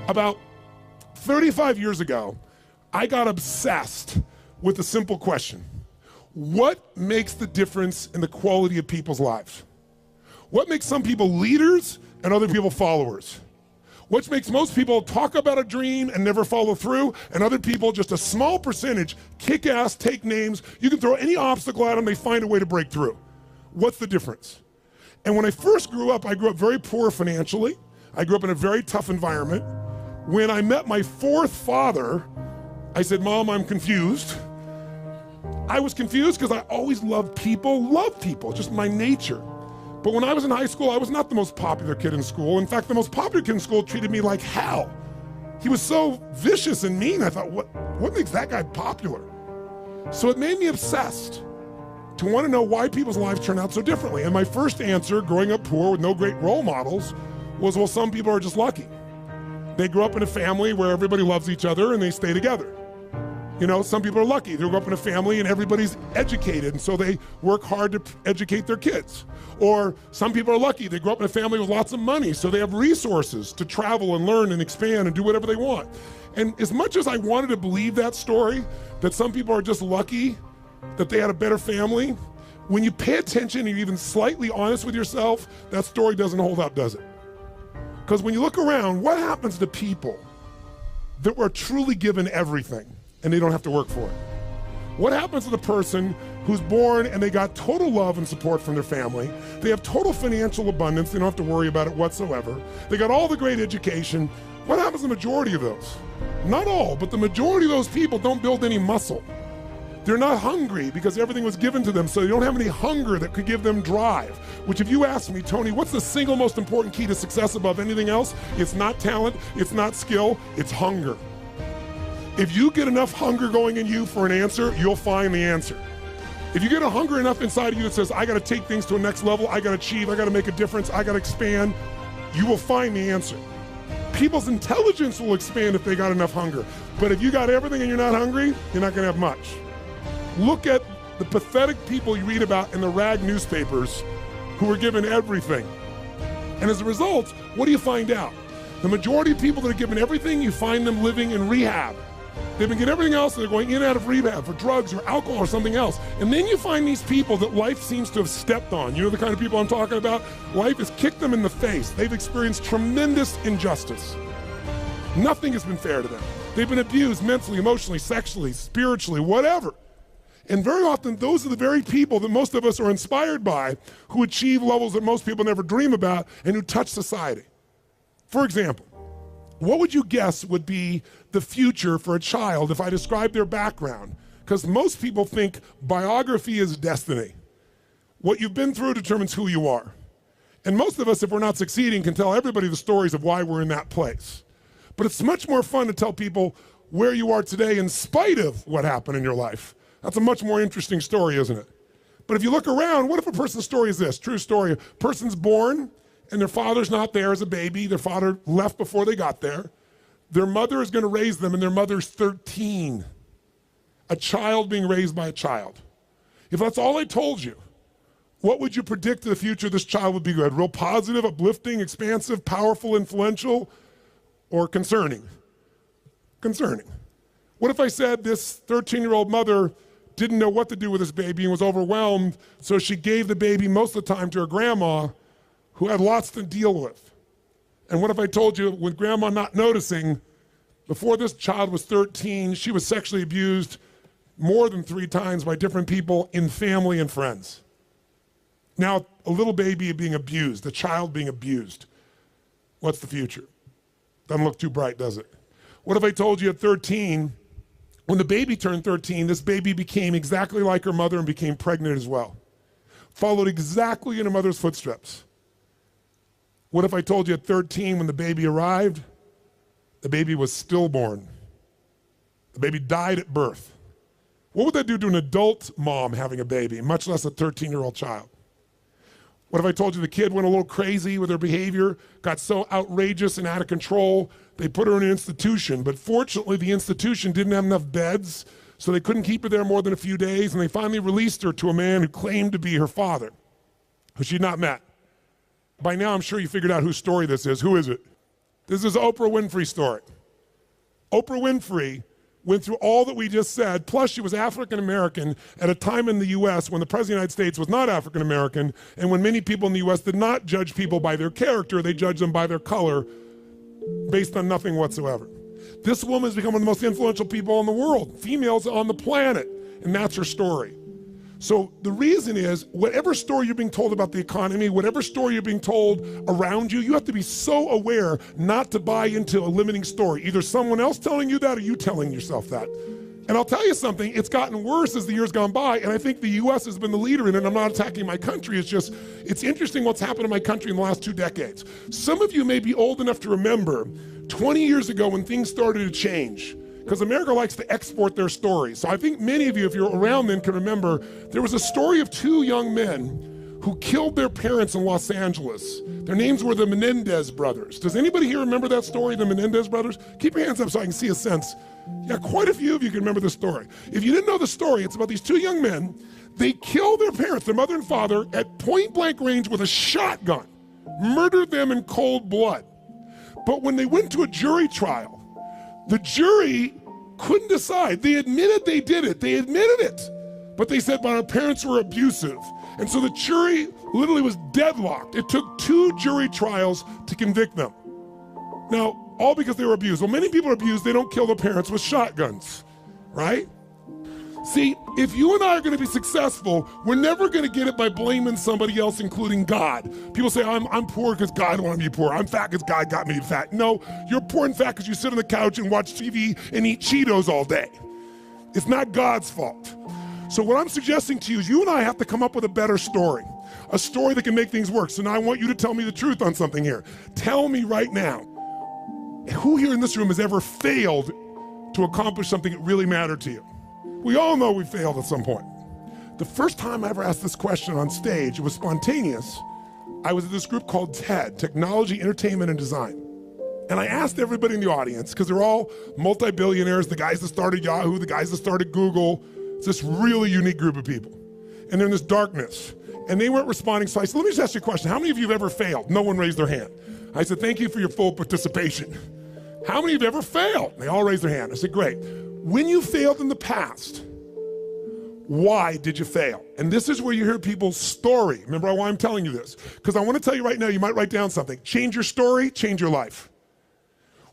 About 35 years ago, I got obsessed with a simple question. What makes the difference in the quality of people's lives? What makes some people leaders and other people followers? What makes most people talk about a dream and never follow through, and other people, just a small percentage, kick ass, take names, you can throw any obstacle at them, they find a way to break through. What's the difference? And when I first grew up, I grew up very poor financially. I grew up in a very tough environment. When I met my fourth father, I said, Mom, I'm confused. I was confused because I always loved people, just my nature. But when I was in high school, I was not the most popular kid in school. In fact, the most popular kid in school treated me like hell. He was so vicious and mean, I thought, what makes that guy popular? So it made me obsessed to want to know why people's lives turn out so differently. And my first answer, growing up poor with no great role models, was, well, some people are just lucky. They grew up in a family where everybody loves each other and they stay together. You know, some people are lucky. They grew up in a family and everybody's educated, and so they work hard to educate their kids. Or some people are lucky. They grew up in a family with lots of money, so they have resources to travel and learn and expand and do whatever they want. And as much as I wanted to believe that story, that some people are just lucky, that they had a better family, when you pay attention and you're even slightly honest with yourself, that story doesn't hold up, does it? Because when you look around, what happens to people that were truly given everything and they don't have to work for it? What happens to the person who's born and they got total love and support from their family? They have total financial abundance. They don't have to worry about it whatsoever. They got all the great education. What happens to the majority of those? Not all, but the majority of those people don't build any muscle. They're not hungry because everything was given to them, so they don't have any hunger that could give them drive. Which, if you ask me, Tony, what's the single most important key to success above anything else? It's not talent, it's not skill, it's hunger. If you get enough hunger going in you for an answer, you'll find the answer. If you get a hunger enough inside of you that says, I gotta take things to a next level, I gotta achieve, I gotta make a difference, I gotta expand, you will find the answer. People's intelligence will expand if they got enough hunger. But if you got everything and you're not hungry, you're not gonna have much. Look at the pathetic people you read about in the rag newspapers who were given everything. And as a result, what do you find out? The majority of people that are given everything, you find them living in rehab. They've been getting everything else, and they're going in and out of rehab for drugs or alcohol or something else. And then you find these people that life seems to have stepped on. You know the kind of people I'm talking about? Life has kicked them in the face. They've experienced tremendous injustice. Nothing has been fair to them. They've been abused mentally, emotionally, sexually, spiritually, whatever. And very often, those are the very people that most of us are inspired by, who achieve levels that most people never dream about and who touch society. For example, what would you guess would be the future for a child if I described their background? Because most people think biography is destiny. What you've been through determines who you are. And most of us, if we're not succeeding, can tell everybody the stories of why we're in that place. But it's much more fun to tell people where you are today in spite of what happened in your life. That's a much more interesting story, isn't it? But if you look around, what if a person's story is this? True story. A person's born and their father's not there as a baby. Their father left before they got there. Their mother is going to raise them, and their mother's 13. A child being raised by a child. If that's all I told you, what would you predict the future of this child would be good? Real positive, uplifting, expansive, powerful, influential, or concerning? Concerning. What if I said this 13-year-old mother didn't know what to do with this baby and was overwhelmed, so she gave the baby most of the time to her grandma, who had lots to deal with? And what if I told you, with grandma not noticing, before this child was 13, she was sexually abused more than 3 times by different people in family and friends? Now, a little baby being abused, a child being abused. What's the future? Doesn't look too bright, does it? What if I told you at 13, when the baby turned 13, this baby became exactly like her mother and became pregnant as well? Followed exactly in her mother's footsteps. What if I told you at 13, when the baby arrived, the baby was stillborn? The baby died at birth. What would that do to an adult mom having a baby, much less a 13-year-old child? What if I told you the kid went a little crazy with her behavior, got so outrageous and out of control, they put her in an institution, but fortunately the institution didn't have enough beds, so they couldn't keep her there more than a few days, and they finally released her to a man who claimed to be her father, who she'd not met. By now, I'm sure you figured out whose story this is. Who is it? This is Oprah Winfrey's story. Oprah Winfrey went through all that we just said, plus she was African American at a time in the US when the President of the United States was not African American, and when many people in the US did not judge people by their character, they judged them by their color based on nothing whatsoever. This woman has become one of the most influential people in the world, females on the planet, and that's her story. So the reason is, whatever story you're being told about the economy, whatever story you're being told around you, you have to be so aware not to buy into a limiting story. Either someone else telling you that or you telling yourself that. And I'll tell you something, it's gotten worse as the years gone by, and I think the US has been the leader in it. I'm not attacking my country, it's interesting what's happened in my country in the last 2 decades. Some of you may be old enough to remember 20 years ago when things started to change, because America likes to export their stories. So I think many of you, if you're around then, can remember there was a story of 2 young men who killed their parents in Los Angeles. Their names were the Menendez brothers. Does anybody here remember that story, the Menendez brothers? Keep your hands up so I can see a sense. Yeah, quite a few of you can remember the story. If you didn't know the story, it's about these 2 young men. They killed their parents, their mother and father, at point blank range with a shotgun, murdered them in cold blood. But when they went to a jury trial, the jury couldn't decide. They admitted they did it. They admitted it. But they said, but our parents were abusive. And so the jury literally was deadlocked. It took 2 jury trials to convict them. Now, all because they were abused. Well, many people are abused. They don't kill their parents with shotguns, right? See, if you and I are going to be successful, we're never going to get it by blaming somebody else, including God. People say, I'm poor because God wanted me to be poor. I'm fat because God got me to be fat. No, you're poor and fat because you sit on the couch and watch TV and eat Cheetos all day. It's not God's fault. So what I'm suggesting to you is you and I have to come up with a better story, a story that can make things work. So now I want you to tell me the truth on something here. Tell me right now, who here in this room has ever failed to accomplish something that really mattered to you? We all know we failed at some point. The first time I ever asked this question on stage, it was spontaneous. I was at this group called TED, Technology, Entertainment, and Design. And I asked everybody in the audience, because they're all multi-billionaires, the guys that started Yahoo, the guys that started Google. It's this really unique group of people. And they're in this darkness. And they weren't responding, so I said, let me just ask you a question. How many of you have ever failed? No one raised their hand. I said, thank you for your full participation. How many of you have ever failed? They all raised their hand. I said, great. When you failed in the past, why did you fail? And this is where you hear people's story. Remember why I'm telling you this? Because I want to tell you right now, you might write down something. Change your story, change your life.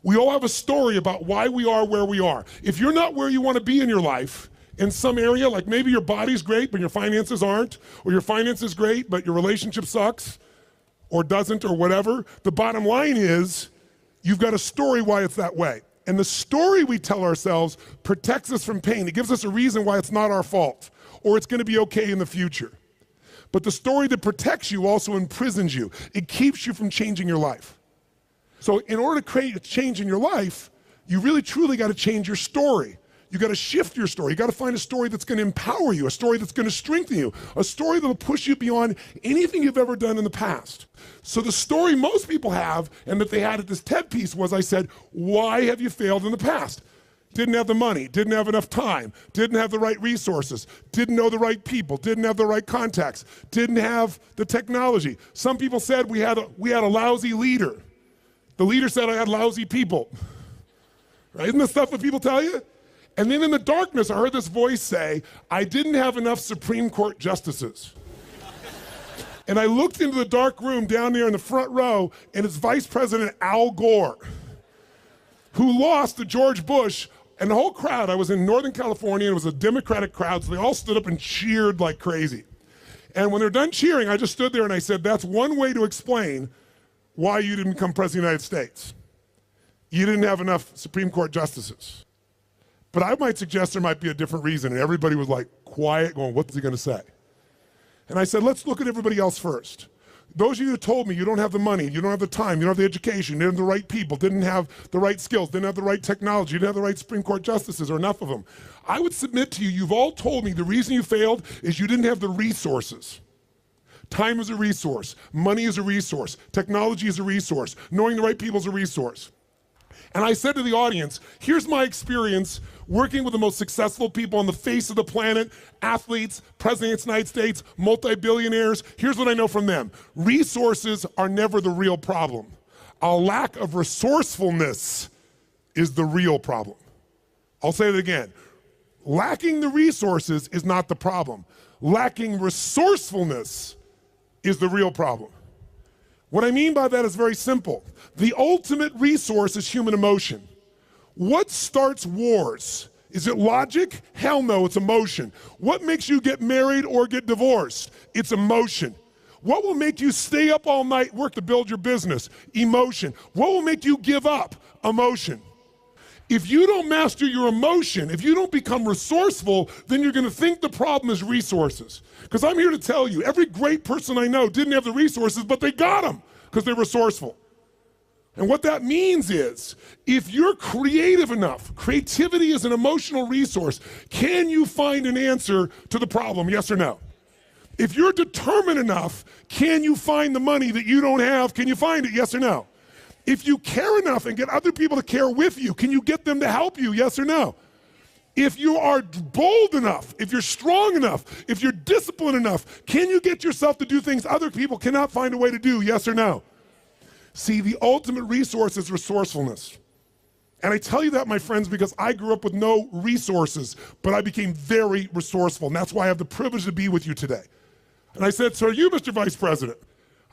We all have a story about why we are where we are. If you're not where you want to be in your life, in some area, like maybe your body's great, but your finances aren't, or your finances great, but your relationship sucks, or doesn't, or whatever, the bottom line is, you've got a story why it's that way. And the story we tell ourselves protects us from pain. It gives us a reason why it's not our fault, or it's going to be okay in the future. But the story that protects you also imprisons you. It keeps you from changing your life. So in order to create a change in your life, you really truly got to change your story. You got to shift your story. You got to find a story that's going to empower you, a story that's going to strengthen you, a story that'll push you beyond anything you've ever done in the past. So the story most people have, and that they had at this TED piece, was I said, why have you failed in the past? Didn't have the money, didn't have enough time, didn't have the right resources, didn't know the right people, didn't have the right contacts, didn't have the technology. Some people said we had a lousy leader. The leader said I had lousy people. Right? Isn't this stuff that people tell you? And then in the darkness, I heard this voice say, I didn't have enough Supreme Court justices. And I looked into the dark room down there in the front row, and it's Vice President Al Gore, who lost to George Bush, and the whole crowd, I was in Northern California, and it was a Democratic crowd, so they all stood up and cheered like crazy. And when they're done cheering, I just stood there and I said, that's one way to explain why you didn't become President of the United States. You didn't have enough Supreme Court justices. But I might suggest there might be a different reason, and everybody was like quiet, going, what's he going to say? And I said, let's look at everybody else first. Those of you who told me you don't have the money, you don't have the time, you don't have the education, you didn't have the right people, didn't have the right skills, didn't have the right technology, you didn't have the right Supreme Court justices, or enough of them. I would submit to you, you've all told me the reason you failed is you didn't have the resources. Time is a resource, money is a resource, technology is a resource, knowing the right people is a resource. And I said to the audience, here's my experience working with the most successful people on the face of the planet, athletes, presidents of the United States, multi-billionaires. Here's what I know from them. Resources are never the real problem. A lack of resourcefulness is the real problem. I'll say it again. Lacking the resources is not the problem. Lacking resourcefulness is the real problem. What I mean by that is very simple. The ultimate resource is human emotion. What starts wars? Is it logic? Hell no, it's emotion. What makes you get married or get divorced? It's emotion. What will make you stay up all night, work to build your business? Emotion. What will make you give up? Emotion. If you don't master your emotion, if you don't become resourceful, then you're gonna think the problem is resources. Because I'm here to tell you, every great person I know didn't have the resources, but they got them because they're resourceful. And what that means is, if you're creative enough, creativity is an emotional resource, can you find an answer to the problem, yes or no? If you're determined enough, can you find the money that you don't have? Can you find it, yes or no? If you care enough and get other people to care with you, can you get them to help you, yes or no? If you are bold enough, if you're strong enough, if you're disciplined enough, can you get yourself to do things other people cannot find a way to do, yes or no? See, the ultimate resource is resourcefulness. And I tell you that, my friends, because I grew up with no resources, but I became very resourceful, and that's why I have the privilege to be with you today. And I said, so are you, Mr. Vice President?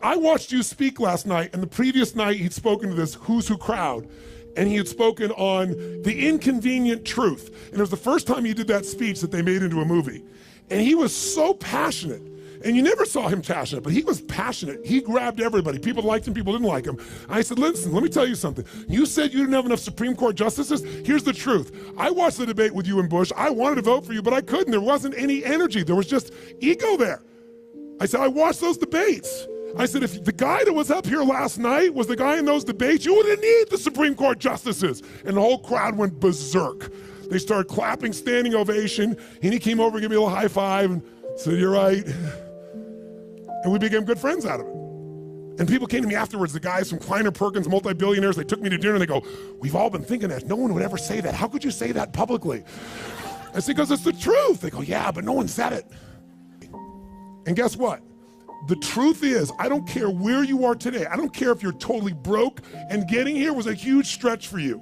I watched you speak last night, and the previous night he'd spoken to this Who's Who crowd, and he had spoken on the inconvenient truth. And it was the first time he did that speech that they made into a movie. And he was so passionate. And you never saw him passionate, but he was passionate. He grabbed everybody. People liked him, people didn't like him. I said, listen, let me tell you something. You said you didn't have enough Supreme Court justices? Here's the truth. I watched the debate with you and Bush. I wanted to vote for you, but I couldn't. There wasn't any energy. There was just ego there. I said, I watched those debates. I said, if the guy that was up here last night was the guy in those debates, you wouldn't need the Supreme Court justices. And the whole crowd went berserk. They started clapping, standing ovation, and he came over and gave me a little high five and said, you're right. And we became good friends out of it. And people came to me afterwards, the guys from Kleiner Perkins, multi-billionaires, they took me to dinner and they go, we've all been thinking that. No one would ever say that. How could you say that publicly? I said, because it's the truth. They go, yeah, but no one said it. And guess what? The truth is, I don't care where you are today. I don't care if you're totally broke and getting here was a huge stretch for you.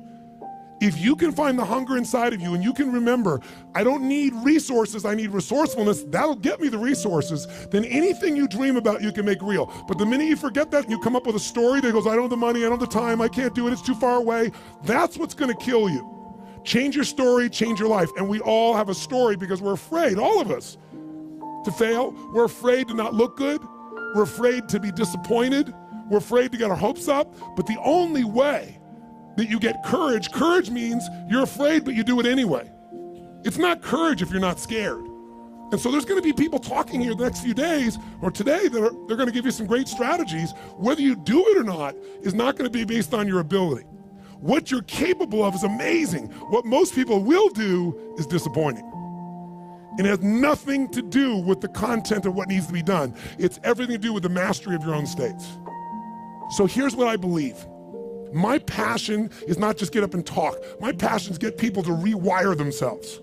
If you can find the hunger inside of you and you can remember, I don't need resources, I need resourcefulness, that'll get me the resources, then anything you dream about you can make real. But the minute you forget that and you come up with a story that goes, I don't have the money, I don't have the time, I can't do it, it's too far away, that's what's gonna kill you. Change your story, change your life. And we all have a story because we're afraid, all of us, to fail. We're afraid to not look good. We're afraid to be disappointed. We're afraid to get our hopes up. But the only way that you get courage, courage means you're afraid, but you do it anyway. It's not courage if you're not scared. And so there's gonna be people talking here the next few days or today that they're gonna give you some great strategies. Whether you do it or not is not gonna be based on your ability. What you're capable of is amazing. What most people will do is disappointing. It has nothing to do with the content of what needs to be done. It's everything to do with the mastery of your own states. So here's what I believe. My passion is not just get up and talk. My passion is get people to rewire themselves.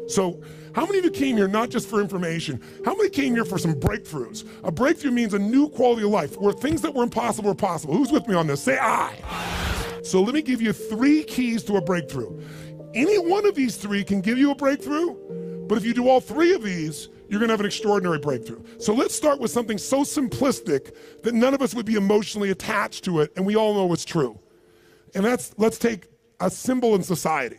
So how many of you came here not just for information? How many came here for some breakthroughs? A breakthrough means a new quality of life where things that were impossible are possible. Who's with me on this? Say I. So let me give you 3 keys to a breakthrough. Any one of these 3 can give you a breakthrough, but if you do all 3 of these, you're gonna have an extraordinary breakthrough. So let's start with something so simplistic that none of us would be emotionally attached to it, and we all know it's true. And let's take a symbol in society.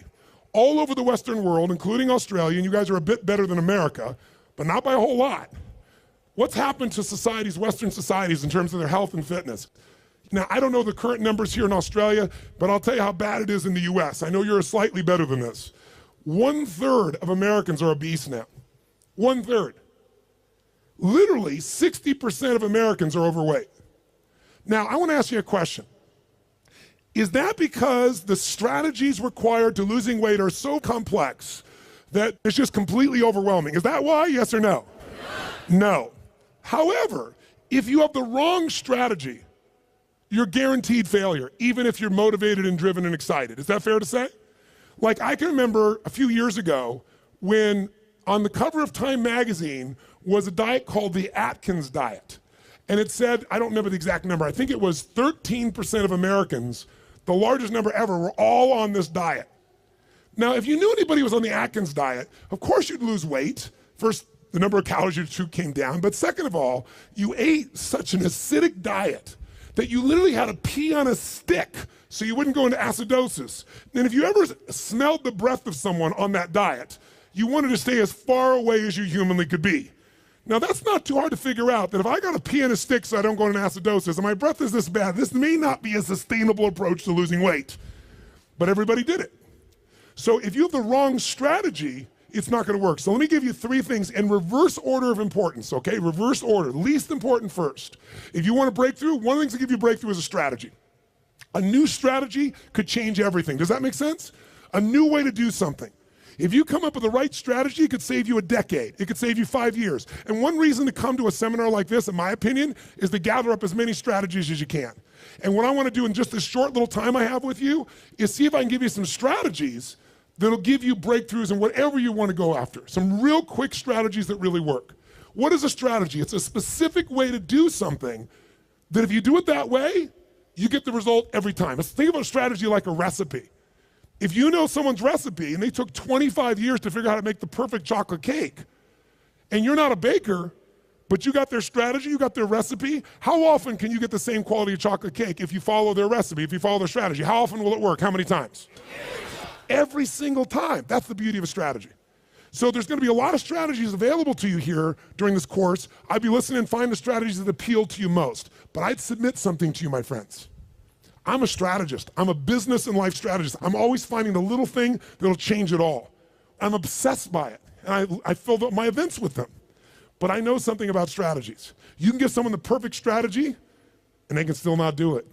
All over the Western world, including Australia, and you guys are a bit better than America, but not by a whole lot. What's happened to societies, Western societies, in terms of their health and fitness? Now, I don't know the current numbers here in Australia, but I'll tell you how bad it is in the US. I know you're slightly better than this. 1/3 of Americans are obese now. 1/3. Literally 60% of Americans are overweight. Now, I want to ask you a question. Is that because the strategies required to losing weight are so complex that it's just completely overwhelming? Is that why, yes or no? No. However, if you have the wrong strategy, you're guaranteed failure, even if you're motivated and driven and excited. Is that fair to say? Like, I can remember a few years ago when on the cover of Time magazine was a diet called the Atkins diet. And it said, I don't remember the exact number, I think it was 13% of Americans, the largest number ever, were all on this diet. Now, if you knew anybody was on the Atkins diet, of course you'd lose weight. First, the number of calories you took came down, but second of all, you ate such an acidic diet that you literally had to pee on a stick so you wouldn't go into acidosis. And if you ever smelled the breath of someone on that diet, you wanted to stay as far away as you humanly could be. Now, that's not too hard to figure out, that if I got to pee on a stick so I don't go into acidosis and my breath is this bad, this may not be a sustainable approach to losing weight. But everybody did it. So if you have the wrong strategy, it's not going to work. So let me give you 3 things in reverse order of importance, okay? Reverse order, least important first. If you want a breakthrough, one of the things that give you a breakthrough is a strategy. A new strategy could change everything. Does that make sense? A new way to do something. If you come up with the right strategy, it could save you a decade. It could save you 5 years. And one reason to come to a seminar like this, in my opinion, is to gather up as many strategies as you can. And what I want to do in just this short little time I have with you is see if I can give you some strategies that'll give you breakthroughs in whatever you want to go after. Some real quick strategies that really work. What is a strategy? It's a specific way to do something that if you do it that way, you get the result every time. Let's think about a strategy like a recipe. If you know someone's recipe and they took 25 years to figure out how to make the perfect chocolate cake, and you're not a baker, but you got their strategy, you got their recipe, how often can you get the same quality of chocolate cake if you follow their recipe, if you follow their strategy? How often will it work? How many times? Every single time. That's the beauty of a strategy. So there's going to be a lot of strategies available to you here during this course. I'd be listening and find the strategies that appeal to you most. But I'd submit something to you, my friends. I'm a strategist. I'm a business and life strategist. I'm always finding the little thing that'll change it all. I'm obsessed by it. And I fill up my events with them. But I know something about strategies. You can give someone the perfect strategy, and they can still not do it.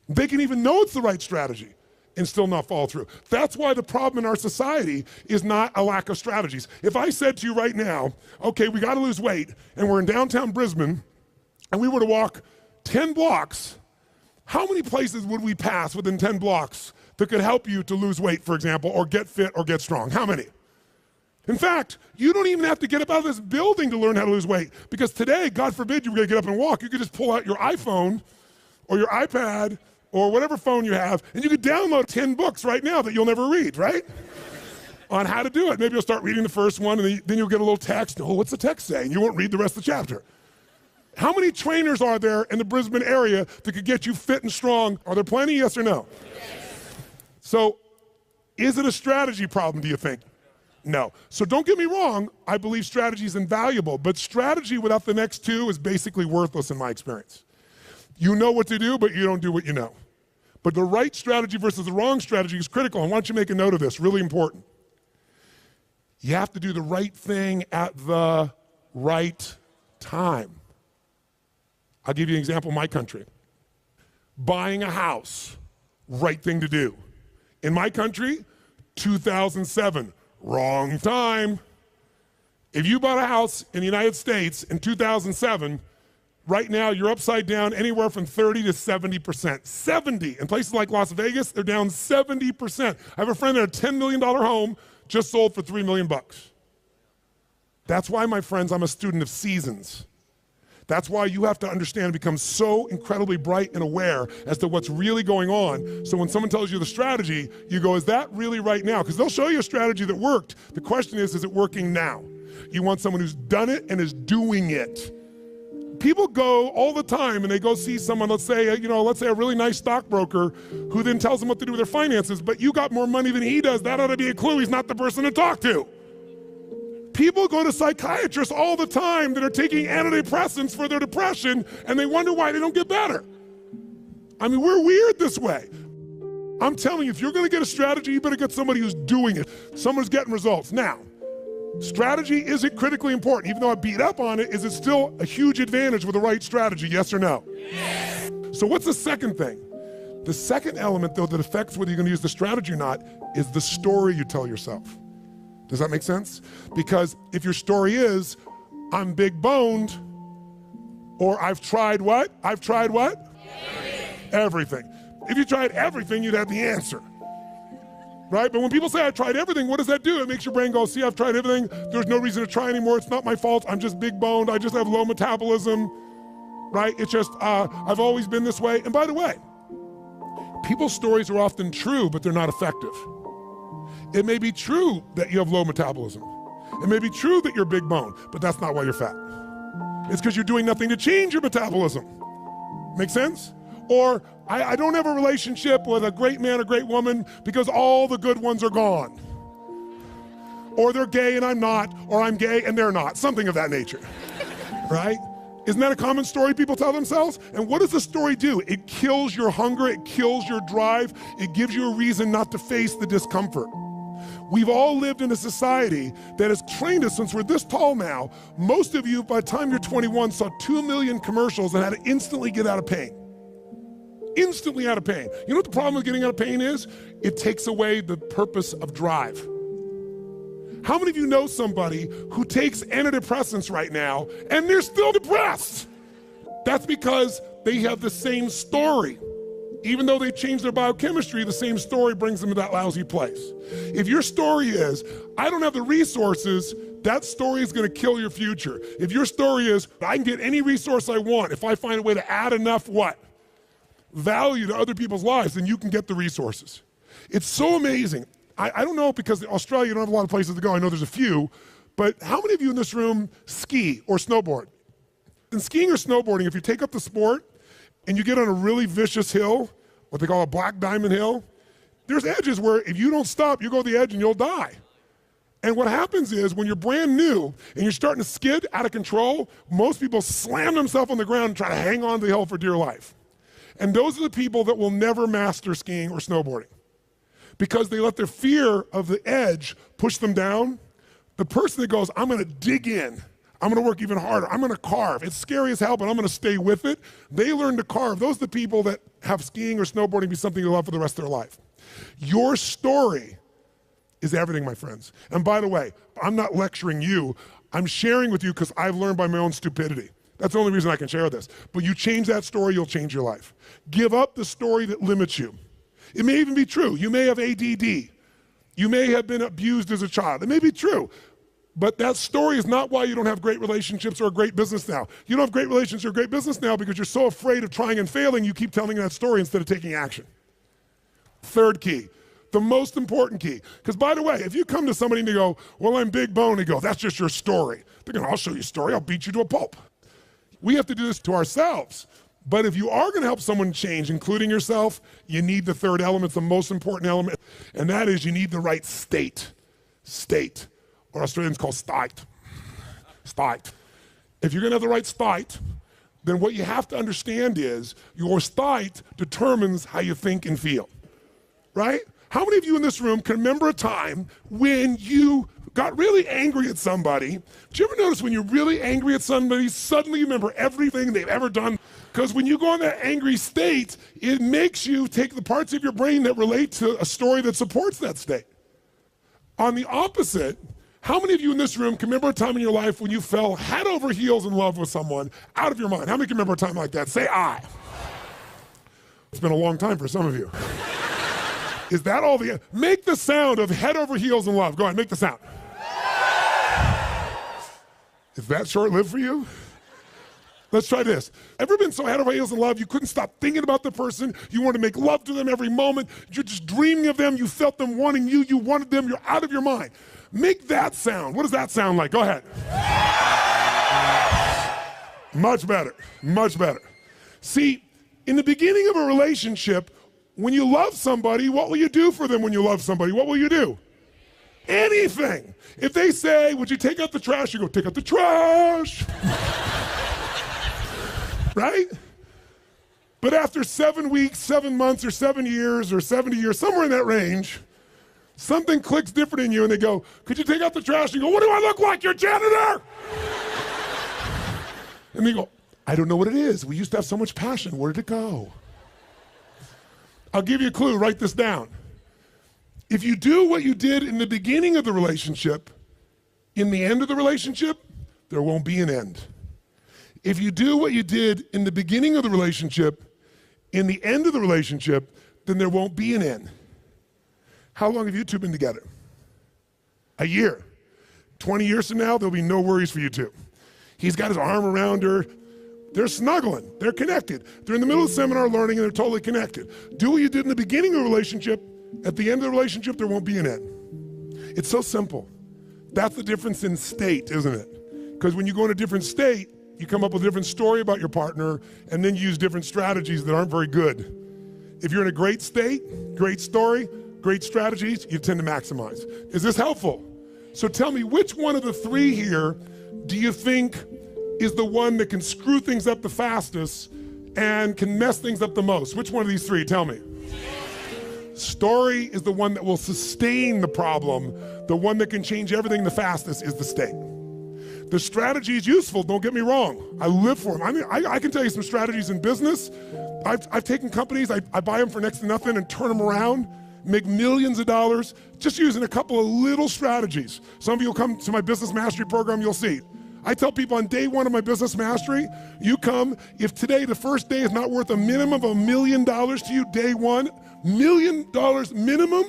They can even know it's the right strategy and still not follow through. That's why the problem in our society is not a lack of strategies. If I said to you right now, okay, we got to lose weight, and we're in downtown Brisbane, and we were to walk 10 blocks, how many places would we pass within 10 blocks that could help you to lose weight, for example, or get fit or get strong? How many? In fact, you don't even have to get up out of this building to learn how to lose weight, because today, God forbid you were going to get up and walk, you could just pull out your iPhone or your iPad or whatever phone you have, and you could download 10 books right now that you'll never read, right? On how to do it. Maybe you'll start reading the first one, and then you'll get a little text. Oh, what's the text say? And you won't read the rest of the chapter. How many trainers are there in the Brisbane area that could get you fit and strong? Are there plenty, yes or no? Yes. So, is it a strategy problem, do you think? No. So don't get me wrong, I believe strategy is invaluable, but strategy without the next 2 is basically worthless in my experience. You know what to do, but you don't do what you know. But the right strategy versus the wrong strategy is critical. And why don't you make a note of this, really important. You have to do the right thing at the right time. I'll give you an example in my country. Buying a house, right thing to do. In my country, 2007, wrong time. If you bought a house in the United States in 2007, right now you're upside down anywhere from 30 to 70%. 70. In places like Las Vegas, they're down 70%. I have a friend that had a $10 million home just sold for $3 million. That's why, my friends, I'm a student of seasons. That's why you have to understand and become so incredibly bright and aware as to what's really going on. So when someone tells you the strategy, you go, is that really right now? Because they'll show you a strategy that worked. The question is it working now? You want someone who's done it and is doing it. People go all the time and they go see someone, let's say a really nice stockbroker who then tells them what to do with their finances, but you got more money than he does. That ought to be a clue he's not the person to talk to. People go to psychiatrists all the time that are taking antidepressants for their depression, and they wonder why they don't get better. I mean, we're weird this way. I'm telling you, if you're going to get a strategy, you better get somebody who's doing it, someone who's getting results. Now, strategy isn't critically important. Even though I beat up on it, is it still a huge advantage with the right strategy, yes or no? Yes. So what's the second thing? The second element, though, that affects whether you're going to use the strategy or not is the story you tell yourself. Does that make sense? Because if your story is, I'm big boned, or I've tried what? I've tried what? Everything. If you tried everything, you'd have the answer. Right? But when people say, I tried everything, what does that do? It makes your brain go, see, I've tried everything. There's no reason to try anymore. It's not my fault. I'm just big boned. I just have low metabolism. right? It's just, I've always been this way. And by the way, people's stories are often true, but they're not effective. It may be true that you have low metabolism. It may be true that you're big bone, but that's not why you're fat. It's because you're doing nothing to change your metabolism. Make sense? Or I don't have a relationship with a great man or great woman because all the good ones are gone. Or they're gay and I'm not, or I'm gay and they're not, something of that nature, right? Isn't that a common story people tell themselves? And what does the story do? It kills your hunger, it kills your drive, it gives you a reason not to face the discomfort. We've all lived in a society that has trained us since we're this tall now. Most of you, by the time you're 21, saw 2 million commercials and had to instantly get out of pain. Instantly out of pain. You know what the problem with getting out of pain is? It takes away the purpose of drive. How many of you know somebody who takes antidepressants right now and they're still depressed? That's because they have the same story. Even though they changed their biochemistry, the same story brings them to that lousy place. If your story is, I don't have the resources, that story is gonna kill your future. If your story is, I can get any resource I want, if I find a way to add enough what? Value to other people's lives, then you can get the resources. It's so amazing. I don't know, because in Australia you don't have a lot of places to go. I know there's a few, but how many of you in this room ski or snowboard? In skiing or snowboarding, if you take up the sport and you get on a really vicious hill, what they call a black diamond hill, there's edges where if you don't stop, you go to the edge and you'll die. And what happens is when you're brand new and you're starting to skid out of control, most people slam themselves on the ground and try to hang on to the hill for dear life. And those are the people that will never master skiing or snowboarding, because they let their fear of the edge push them down. The person that goes, I'm gonna dig in, I'm gonna work even harder, I'm gonna carve. It's scary as hell, but I'm gonna stay with it. They learn to carve. Those are the people that have skiing or snowboarding be something they love for the rest of their life. Your story is everything, my friends. And by the way, I'm not lecturing you. I'm sharing with you because I've learned by my own stupidity. That's the only reason I can share this. But you change that story, you'll change your life. Give up the story that limits you. It may even be true. You may have ADD. You may have been abused as a child. It may be true. But that story is not why you don't have great relationships or a great business now. You don't have great relationships or a great business now because you're so afraid of trying and failing, you keep telling that story instead of taking action. Third key, the most important key. Because by the way, if you come to somebody and they go, well, I'm big bone, they go, that's just your story. They're going, I'll show you a story, I'll beat you to a pulp. We have to do this to ourselves. But if you are gonna help someone change, including yourself, you need the third element, the most important element, and that is you need the right state. State, or Australians call state. State. If you're gonna have the right state, then what you have to understand is your state determines how you think and feel, right? How many of you in this room can remember a time when you got really angry at somebody? Did you ever notice when you're really angry at somebody, suddenly you remember everything they've ever done? Because when you go in that angry state, it makes you take the parts of your brain that relate to a story that supports that state. On the opposite, how many of you in this room can remember a time in your life when you fell head over heels in love with someone out of your mind? How many can remember a time like that? Say I. It's been a long time for some of you. Is that all the, make the sound of head over heels in love. Go ahead, make the sound. Is that short-lived for you? Let's try this. Ever been so head over heels in love you couldn't stop thinking about the person, you wanted to make love to them every moment, you're just dreaming of them, you felt them wanting you, you wanted them, you're out of your mind. Make that sound. What does that sound like? Go ahead. Much better, much better. See, in the beginning of a relationship, when you love somebody, what will you do for them when you love somebody? What will you do? Anything. If they say, would you take out the trash? You go, take out the trash. Right? But after 7 weeks, 7 months, or 7 years, or 70 years, somewhere in that range, something clicks different in you and they go, could you take out the trash? And you go, what do I look like, your janitor? And they go, I don't know what it is. We used to have so much passion. Where did it go? I'll give you a clue, write this down. If you do what you did in the beginning of the relationship, in the end of the relationship, there won't be an end. If you do what you did in the beginning of the relationship, in the end of the relationship, then there won't be an end. How long have you two been together? A year. 20 years from now, there'll be no worries for you two. He's got his arm around her. They're snuggling, they're connected. They're in the middle of the seminar learning and they're totally connected. Do what you did in the beginning of the relationship, at the end of the relationship, there won't be an end. It's so simple. That's the difference in state, isn't it? Because when you go in a different state, you come up with a different story about your partner and then you use different strategies that aren't very good. If you're in a great state, great story, great strategies, you tend to maximize. Is this helpful? So tell me, which one of the three here do you think is the one that can screw things up the fastest and can mess things up the most? Which one of these three? Tell me. Story is the one that will sustain the problem. The one that can change everything the fastest is the state. The strategy is useful, don't get me wrong. I live for them. I mean, I can tell you some strategies in business. I've taken companies, I buy them for next to nothing and turn them around, make millions of dollars, just using a couple of little strategies. Some of you will come to my business mastery program, you'll see. I tell people on day one of my business mastery, you come, if today, the first day is not worth a minimum of $1 million to you, day one, $1 million minimum,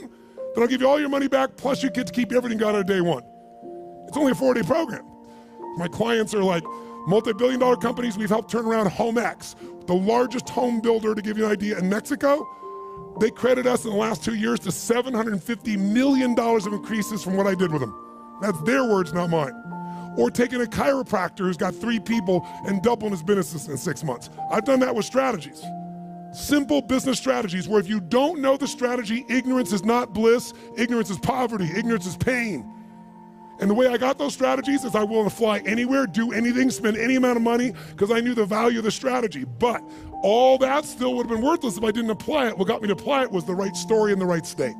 then I'll give you all your money back, plus you get to keep everything you got on day one. It's only a 4-day program. My clients are like multi-billion-dollar companies. We've helped turn around HomeX, the largest home builder, to give you an idea, in Mexico. They credit us in the last 2 years to $750 million of increases from what I did with them. That's their words, not mine. Or taking a chiropractor who's got 3 people and doubling his business in 6 months. I've done that with strategies. Simple business strategies where if you don't know the strategy, ignorance is not bliss, ignorance is poverty, ignorance is pain. And the way I got those strategies is I willing to fly anywhere, do anything, spend any amount of money because I knew the value of the strategy. But all that still would have been worthless if I didn't apply it. What got me to apply it was the right story in the right state.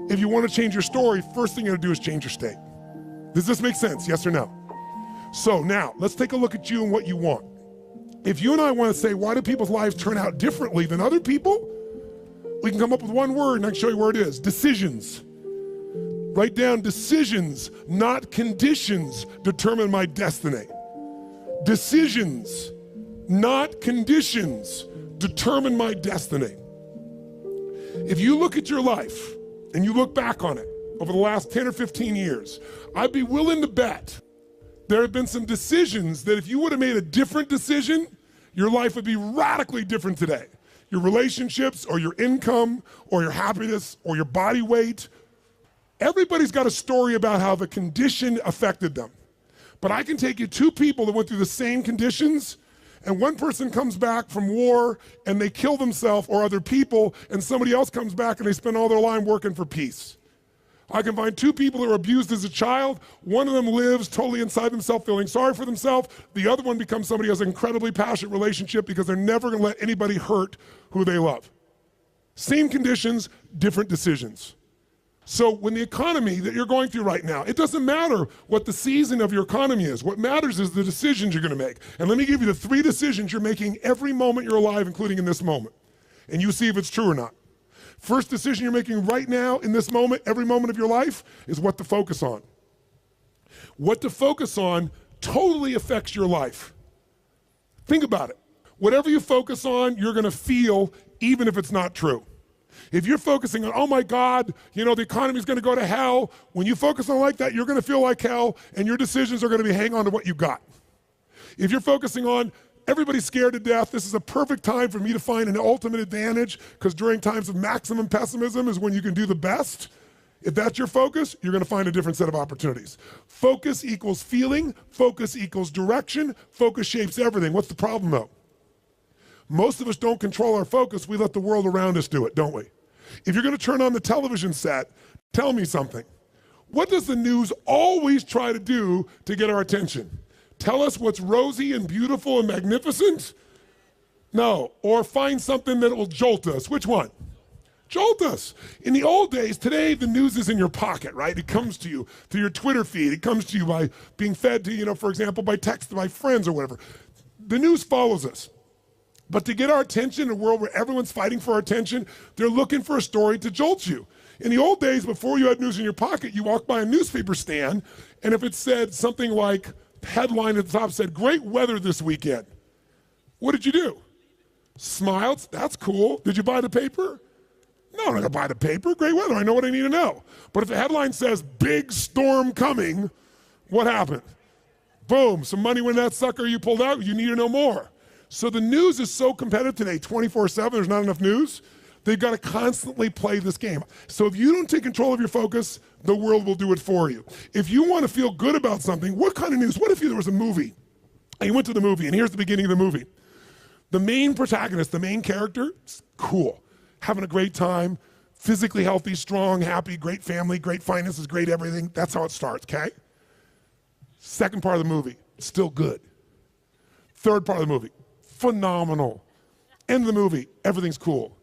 If you want to change your story, first thing you got to do is change your state. Does this make sense, yes or no? So now, let's take a look at you and what you want. If you and I want to say, why do people's lives turn out differently than other people? We can come up with one word and I can show you where it is. Decisions. Write down decisions, not conditions, determine my destiny. Decisions, not conditions, determine my destiny. If you look at your life and you look back on it over the last 10 or 15 years, I'd be willing to bet there have been some decisions that if you would have made a different decision, your life would be radically different today. Your relationships or your income or your happiness or your body weight. Everybody's got a story about how the condition affected them. But I can take you 2 people that went through the same conditions, and one person comes back from war and they kill themselves or other people, and somebody else comes back and they spend all their life working for peace. I can find 2 people that were abused as a child. One of them lives totally inside themselves, feeling sorry for themselves. The other one becomes somebody who has an incredibly passionate relationship because they're never gonna let anybody hurt who they love. Same conditions, different decisions. So when the economy that you're going through right now, it doesn't matter what the season of your economy is. What matters is the decisions you're gonna make. And let me give you the 3 decisions you're making every moment you're alive, including in this moment. And you see if it's true or not. First decision you're making right now, in this moment, every moment of your life, is what to focus on. What to focus on totally affects your life. Think about it. Whatever you focus on, you're gonna feel, even if it's not true. If you're focusing on, oh my God, you know, the economy's gonna go to hell, when you focus on like that, you're gonna feel like hell, and your decisions are gonna be hang on to what you got. If you're focusing on, everybody's scared to death, this is a perfect time for me to find an ultimate advantage, because during times of maximum pessimism is when you can do the best. If that's your focus, you're gonna find a different set of opportunities. Focus equals feeling, focus equals direction, focus shapes everything. What's the problem though? Most of us don't control our focus, we let the world around us do it, don't we? If you're gonna turn on the television set, tell me something. What does the news always try to do to get our attention? Tell us what's rosy and beautiful and magnificent? No, or find something that will jolt us. Which one? Jolt us. In the old days, today the news is in your pocket, right? It comes to you through your Twitter feed. It comes to you by being fed to, you know, for example, by text by friends or whatever. The news follows us. But to get our attention in a world where everyone's fighting for our attention, they're looking for a story to jolt you. In the old days, before you had news in your pocket, you walked by a newspaper stand, and if it said something like, headline at the top said, great weather this weekend, what did you do? Smiled, that's cool. Did you buy the paper? No, I'm not gonna buy the paper. Great weather, I know what I need to know. But if the headline says, big storm coming, what happened? Boom, some money when that sucker you pulled out, you need to know more. So the news is so competitive today, 24/7, there's not enough news. They've got to constantly play this game. So if you don't take control of your focus, the world will do it for you. If you want to feel good about something, what kind of news? What if there was a movie, and you went to the movie, and here's the beginning of the movie. The main protagonist, the main character, is cool, having a great time, physically healthy, strong, happy, great family, great finances, great everything. That's how it starts, okay? Second part of the movie, still good. Third part of the movie, phenomenal. End of the movie, everything's cool.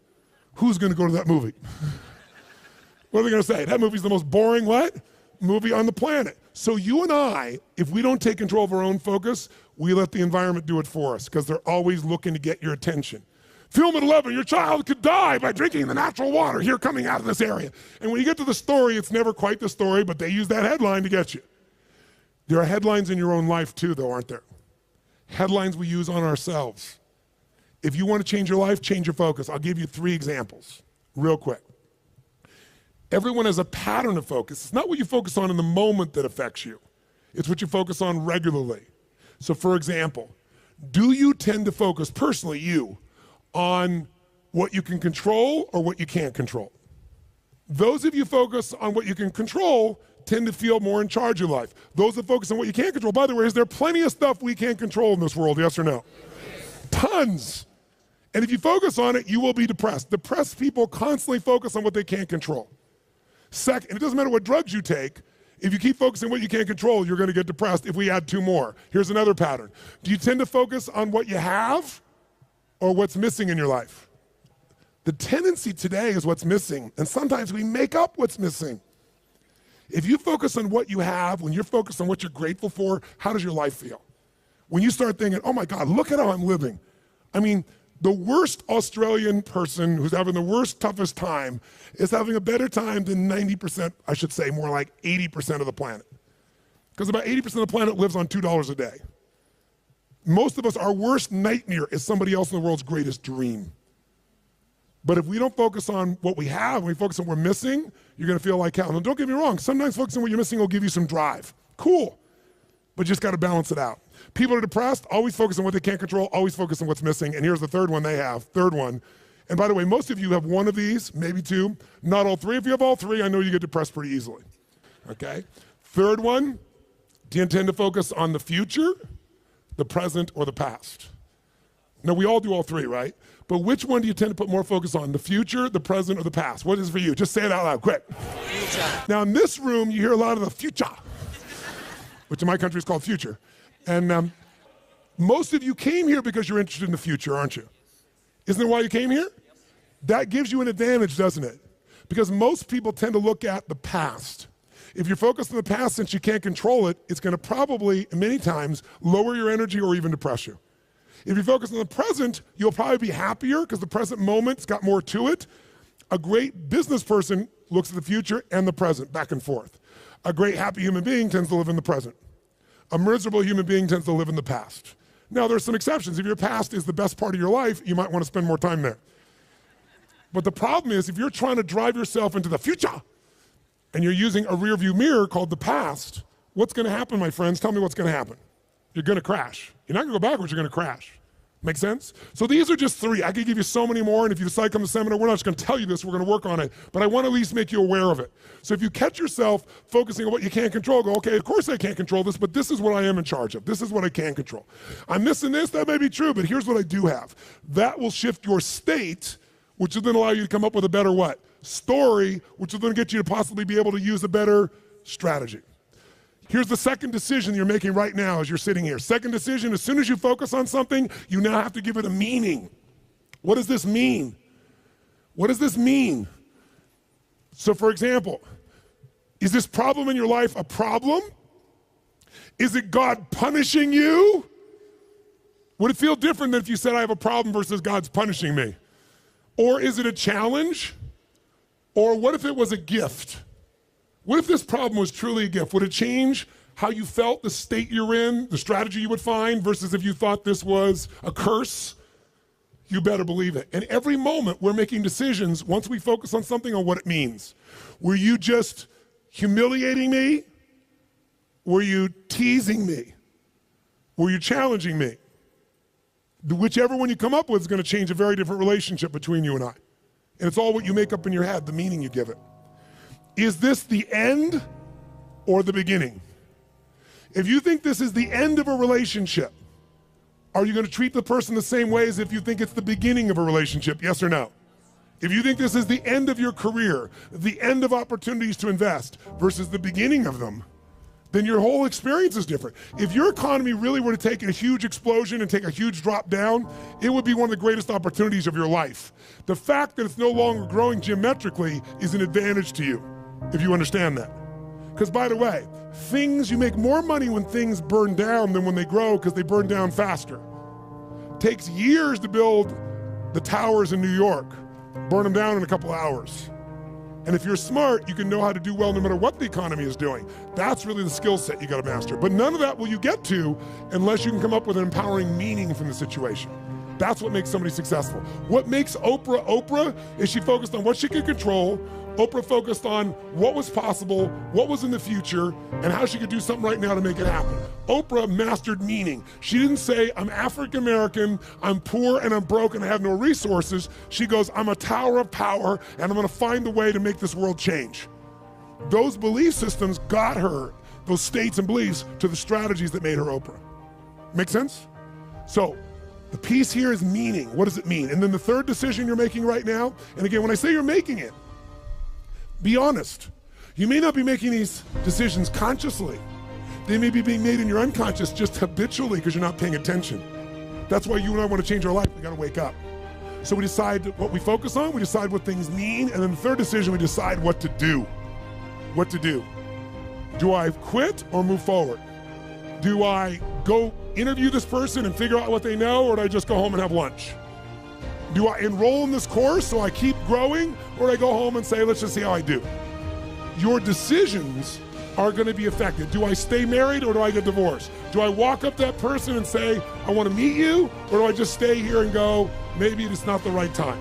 Who's gonna go to that movie? What are they gonna say? That movie's the most boring what? Movie on the planet. So you and I, if we don't take control of our own focus, we let the environment do it for us because they're always looking to get your attention. Film at 11, your child could die by drinking the natural water here coming out of this area. And when you get to the story, it's never quite the story, but they use that headline to get you. There are headlines in your own life too, though, aren't there? Headlines we use on ourselves. If you want to change your life, change your focus. I'll give you 3 examples, real quick. Everyone has a pattern of focus. It's not what you focus on in the moment that affects you. It's what you focus on regularly. So for example, do you tend to focus, personally you, on what you can control or what you can't control? Those of you focus on what you can control tend to feel more in charge of life. Those that focus on what you can't control, by the way, is there plenty of stuff we can't control in this world, yes or no? Tons. And if you focus on it, you will be depressed. Depressed people constantly focus on what they can't control. Second, and it doesn't matter what drugs you take, if you keep focusing on what you can't control, you're gonna get depressed if we add 2 more. Here's another pattern. Do you tend to focus on what you have or what's missing in your life? The tendency today is what's missing, and sometimes we make up what's missing. If you focus on what you have, when you're focused on what you're grateful for, how does your life feel? When you start thinking, oh my God, look at how I'm living. I mean, the worst Australian person who's having the worst, toughest time is having a better time than 90%, I should say more like 80% of the planet. Because about 80% of the planet lives on $2 a day. Most of us, our worst nightmare is somebody else in the world's greatest dream. But if we don't focus on what we have, and we focus on what we're missing, you're gonna feel like hell. And don't get me wrong, sometimes focusing on what you're missing will give you some drive. Cool, but you just gotta balance it out. People are depressed, always focus on what they can't control, always focus on what's missing, and here's the third one they have, third one. And by the way, most of you have one of these, maybe 2, not all 3. If you have all 3, I know you get depressed pretty easily, okay? Third one, do you intend to focus on the future, the present, or the past? Now, we all do all 3, right? But which one do you tend to put more focus on, the future, the present, or the past? What is it for you? Just say it out loud, quick. Future. Now, in this room, you hear a lot of the future, which in my country is called future. And most of you came here because you're interested in the future, aren't you? Isn't that why you came here? That gives you an advantage, doesn't it? Because most people tend to look at the past. If you're focused on the past, since you can't control it, it's gonna probably, many times, lower your energy or even depress you. If you focus on the present, you'll probably be happier because the present moment's got more to it. A great business person looks at the future and the present, back and forth. A great happy human being tends to live in the present. A miserable human being tends to live in the past. Now, there's some exceptions. If your past is the best part of your life, you might want to spend more time there. But the problem is, if you're trying to drive yourself into the future and you're using a rearview mirror called the past, what's gonna happen, my friends? Tell me what's gonna happen. You're gonna crash. You're not gonna go backwards, you're gonna crash. Make sense? So these are just 3. I could give you so many more, and if you decide to come to the seminar, we're not just gonna tell you this, we're gonna work on it, but I wanna at least make you aware of it. So if you catch yourself focusing on what you can't control, go, okay, of course I can't control this, but this is what I am in charge of. This is what I can control. I'm missing this, that may be true, but here's what I do have. That will shift your state, which will then allow you to come up with a better what? Story, which will then get you to possibly be able to use a better strategy. Here's the second decision you're making right now as you're sitting here. Second decision, as soon as you focus on something, you now have to give it a meaning. What does this mean? What does this mean? So for example, is this problem in your life a problem? Is it God punishing you? Would it feel different than if you said I have a problem versus God's punishing me? Or is it a challenge? Or what if it was a gift? What if this problem was truly a gift? Would it change how you felt, the state you're in, the strategy you would find, versus if you thought this was a curse? You better believe it. And every moment we're making decisions once we focus on something on what it means. Were you just humiliating me? Were you teasing me? or you're challenging me. Whichever one you come up with is going to change a very different relationship between you and I. And it's all what you make up in your head, the meaning you give it. Is this the end or the beginning? If you think this is the end of a relationship, are you going to treat the person the same way as if you think it's the beginning of a relationship? Yes or no? If you think this is the end of your career, the end of opportunities to invest versus the beginning of them, then your whole experience is different. If your economy really were to take a huge explosion and take a huge drop down, it would be one of the greatest opportunities of your life. The fact that it's no longer growing geometrically is an advantage to you, if you understand that. Because by the way, you make more money when things burn down than when they grow because they burn down faster. It takes years to build the towers in New York, burn them down in a couple hours. And if you're smart, you can know how to do well no matter what the economy is doing. That's really the skill set you gotta master. But none of that will you get to unless you can come up with an empowering meaning from the situation. That's what makes somebody successful. What makes Oprah Oprah is she focused on what she could control. Oprah focused on what was possible, what was in the future, and how she could do something right now to make it happen. Oprah mastered meaning. She didn't say, I'm African American, I'm poor and I'm broke and I have no resources. She goes, I'm a tower of power and I'm gonna find a way to make this world change. Those belief systems got her, those states and beliefs, to the strategies that made her Oprah. Make sense? So, the piece here is meaning. What does it mean? And then the third decision you're making right now, and again, when I say you're making it, be honest. You may not be making these decisions consciously. They may be being made in your unconscious just habitually because you're not paying attention. That's why you and I want to change our life. We got to wake up. So we decide what we focus on, we decide what things mean, and then the third decision, we decide what to do. What to do. Do I quit or move forward? Do I go interview this person and figure out what they know, or do I just go home and have lunch? Do I enroll in this course so I keep growing, or do I go home and say, let's just see how I do? Your decisions are going to be affected. Do I stay married or do I get divorced? Do I walk up to that person and say, I want to meet you, or do I just stay here and go, maybe it's not the right time?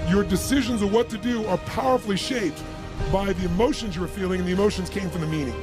Your decisions of what to do are powerfully shaped by the emotions you were feeling, and the emotions came from the meaning.